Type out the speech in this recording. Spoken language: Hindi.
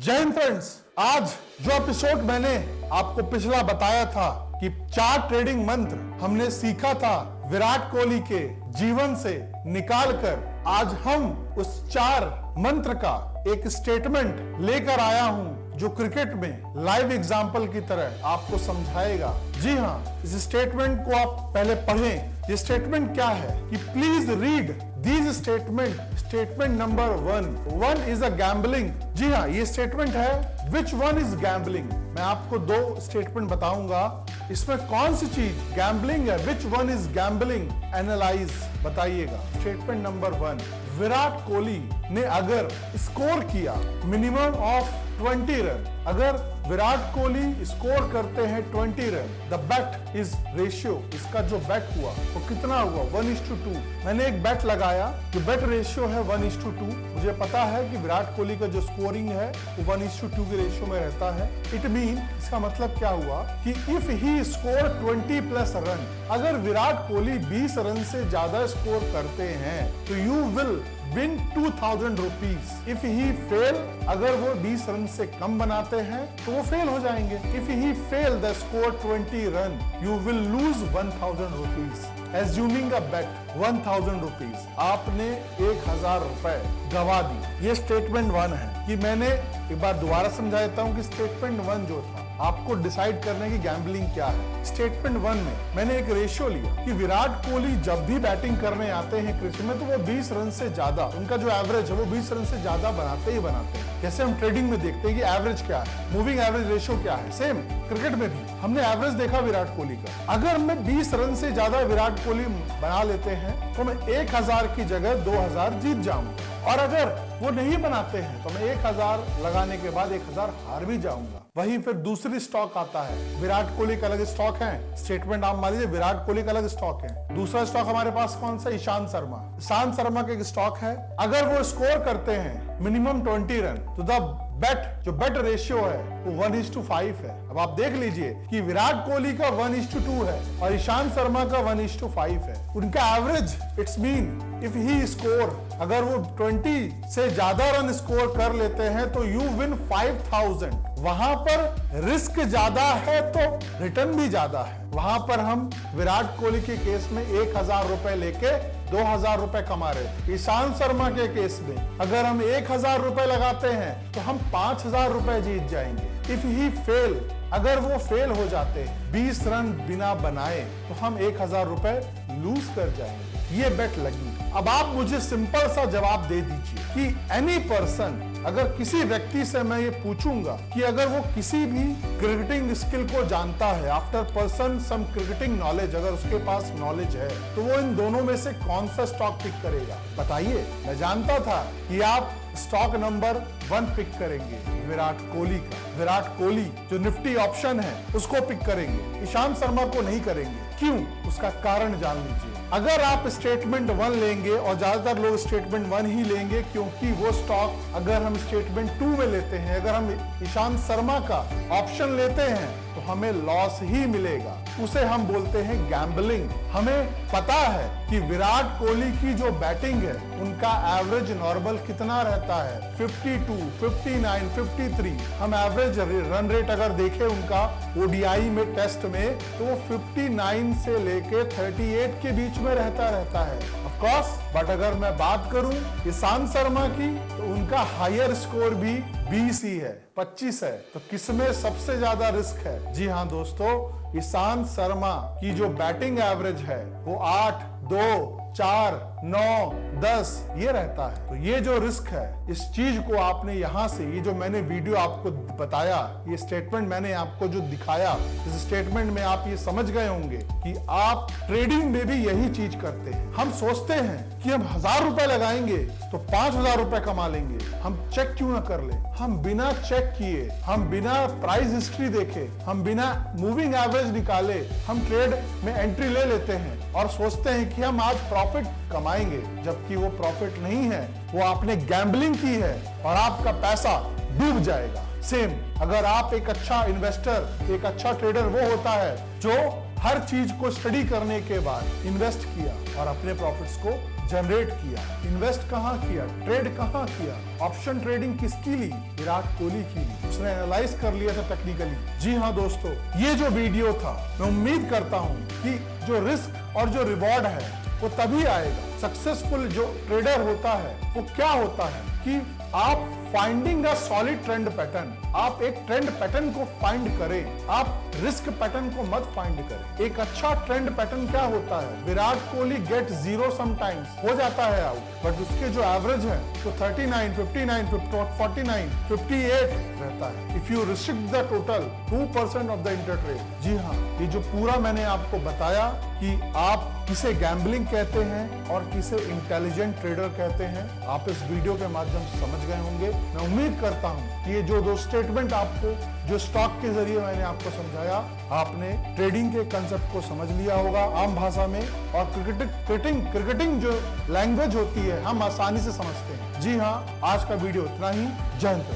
जय हिंद फ्रेंड्स। आज जो एपिसोड मैंने आपको पिछला बताया था कि 4 ट्रेडिंग मंत्र हमने सीखा था विराट कोहली के जीवन से निकालकर, आज हम उस 4 मंत्र का एक स्टेटमेंट लेकर आया हूं जो क्रिकेट में लाइव एग्जाम्पल की तरह आपको समझाएगा। जी हाँ, इस स्टेटमेंट को आप पहले पढ़ें। ये स्टेटमेंट क्या है कि please read these statement. Statement number 1 is a gambling. जी हाँ, ये स्टेटमेंट है विच वन इज गैम्बलिंग। मैं आपको 2 स्टेटमेंट बताऊंगा, इसमें कौन सी चीज गैम्बलिंग है, which one is gambling, analyse बताइएगा। स्टेटमेंट नंबर 1, विराट कोहली ने अगर स्कोर किया मिनिमम ऑफ 20 रन, अगर विराट कोहली स्कोर करते हैं 20 run, the bet is ratio, इसका जो बेट हुआ वो कितना हुआ 1:2। मैंने एक बेट लगाया, जो बेट रेशियो है 1:2। मुझे पता है कि विराट कोहली का जो स्कोरिंग है वो 1:2 के रेशियो में रहता है। इट मीन, इसका मतलब क्या हुआ कि इफ ही स्कोर 20+ रन, अगर विराट कोहली 20 रन से ज्यादा स्कोर करते हैं तो you will win 2000 rupees. If he fail, अगर वो 20 रन से कम बनाते हैं तो वो फेल हो जाएंगे। If he fail the score 20 run, you will lose 1000 rupees. Assuming a bet 1000 rupees, आपने 1000 रुपए गवा दी। ये स्टेटमेंट 1 है कि मैंने एक बार दोबारा समझा देता हूं कि स्टेटमेंट 1 जो था, आपको डिसाइड करने की गैम्बलिंग क्या है। स्टेटमेंट 1 में मैंने एक रेशियो लिया कि विराट कोहली जब भी बैटिंग करने आते हैं क्रिकेट में तो वो 20 रन से ज्यादा, उनका जो एवरेज है वो 20 रन से ज्यादा बनाते ही बनाते हैं। जैसे हम ट्रेडिंग में देखते हैं कि एवरेज क्या है, मूविंग एवरेज रेशियो क्या है, सेम क्रिकेट में भी हमने एवरेज देखा विराट कोहली का। अगर मैं 20 रन से ज्यादा विराट कोहली बना लेते हैं तो मैं 1000 की जगह 2000 जीत जाऊंगा, और अगर वो नहीं बनाते हैं तो मैं 1000 लगाने के बाद 1000 हार भी जाऊंगा। वहीं फिर दूसरी स्टॉक आता है, विराट कोहली का अलग स्टॉक है। स्टेटमेंट आप मान लीजिए विराट कोहली का अलग स्टॉक है। दूसरा स्टॉक हमारे पास कौन सा, ईशांत शर्मा। ईशांत शर्मा का एक स्टॉक है, अगर वो स्कोर करते हैं मिनिमम 20 रन तो द बेट, जो बेट रेशियो है वो 1:5 है। अब आप देख लीजिए कि विराट कोहली का 1:2 है और ईशांत शर्मा का 1:5 है। उनका average, it's mean if he score, अगर वो 20 से ज्यादा रन स्कोर कर लेते हैं तो यू विन 5000। वहां पर रिस्क ज्यादा है तो रिटर्न भी ज्यादा है। वहां पर हम विराट कोहली के केस में 1000 रुपए लेके 2000 रुपए कमा रहे थे। ईशांत शर्मा के केस में अगर हम 1000 रुपए लगाते हैं तो हम 5000 रुपए जीत जाएंगे। इफ ही फेल, अगर वो फेल हो जाते हैं 20 रन बिना बनाए तो हम 1000 रुपए लूज कर जाएंगे। ये बेट लगी। अब आप मुझे सिंपल सा जवाब दे दीजिए कि एनी पर्सन, अगर किसी व्यक्ति से मैं ये पूछूंगा कि अगर वो किसी भी क्रिकेटिंग स्किल को जानता है, after person some cricketing knowledge, अगर उसके पास नॉलेज है तो वो इन दोनों में से कौन सा स्टॉक पिक करेगा, बताइए। मैं जानता था कि आप स्टॉक नंबर 1 पिक करेंगे, विराट कोहली का। विराट कोहली जो निफ्टी ऑप्शन है उसको पिक करेंगे, ईशांत शर्मा को नहीं करेंगे। क्यों? उसका कारण जान लीजिए। अगर आप स्टेटमेंट 1 लेंगे, और ज्यादातर लोग स्टेटमेंट 1 ही लेंगे क्योंकि वो स्टॉक, अगर हम स्टेटमेंट 2 में लेते हैं, अगर हम ईशांत शर्मा का ऑप्शन लेते हैं तो हमें लॉस ही मिलेगा। उसे हम बोलते हैं गैम्बलिंग। हमें पता है कि विराट कोहली की जो बैटिंग है उनका एवरेज नॉर्मल कितना रहता है, 52, 59, 53। हम एवरेज रन रेट अगर देखें उनका ओडीआई में, टेस्ट में, तो वो 59 से लेके 38 के बीच में रहता है ऑफ कोर्स। बट अगर मैं बात करूं ईशांत शर्मा की तो उनका हायर स्कोर भी 20 ही है, 25 है। तो किसमें सबसे ज्यादा रिस्क है? जी हाँ दोस्तों, ईशांत शर्मा की जो बैटिंग एवरेज है वो 8, 2, 4, 9, 10 ये रहता है। तो ये जो रिस्क है, इस चीज को आपने यहां से, ये जो मैंने वीडियो आपको बताया, ये स्टेटमेंट मैंने आपको जो दिखाया, इस स्टेटमेंट में आप ये समझ गए होंगे कि आप ट्रेडिंग में भी यही चीज करते हैं। हम सोचते हैं कि हम 1000 रुपए लगाएंगे तो 5000 रुपए कमा लेंगे। हम चेक क्यों ना कर ले? हम बिना चेक किए, हम बिना प्राइस हिस्ट्री देखे, हम बिना मूविंग एवरेज निकाले, हम ट्रेड में एंट्री ले लेते हैं और सोचते हैं कि हम आज प्रॉफिट कमाएंगे, जबकि वो प्रॉफिट नहीं है, वो आपने गैम्बलिंग की है और आपका पैसा डूब जाएगा। सेम, अगर आप एक अच्छा इन्वेस्टर, एक अच्छा ट्रेडर वो होता है जो हर चीज को स्टडी करने के बाद इन्वेस्ट किया और अपने प्रॉफिट्स को जनरेट किया, इन्वेस्ट कहां किया, ट्रेड कहां किया, ऑप्शन ट्रेडिंग किसकी ली, विराट कोहली की ली, उसने एनालाइज कर लिया था टेक्निकली। जी हाँ दोस्तों, ये जो वीडियो था मैं उम्मीद करता हूं कि जो रिस्क और जो रिवॉर्ड है वो तभी आएगा। सक्सेसफुल जो ट्रेडर होता है वो क्या होता है कि आप finding a solid trend pattern, आप एक ट्रेंड पैटर्न को फाइंड करें, आप रिस्क पैटर्न को मत फाइंड करें। एक अच्छा ट्रेंड पैटर्न क्या होता है, विराट कोहली गेट 0 समटाइम्स हो जाता है आउट, बट उसके जो एवरेज है तो 39, 59, 49, 58 रहता है। If you restrict the total 2% of the inter trade. जी हाँ, ये जो पूरा मैंने आपको बताया कि आप किसे गैम्बलिंग कहते हैं और किसे इंटेलिजेंट ट्रेडर कहते हैं, आप इस वीडियो के माध्यम से समझ गए होंगे। मैं उम्मीद करता हूं कि ये जो दो स्टेटमेंट आपको जो स्टॉक के जरिए मैंने आपको समझाया, आपने ट्रेडिंग के कंसेप्ट को समझ लिया होगा आम भाषा में, और क्रिकेटिंग जो लैंग्वेज होती है हम आसानी से समझते हैं। जी हाँ, आज का वीडियो इतना ही। जय हिंद।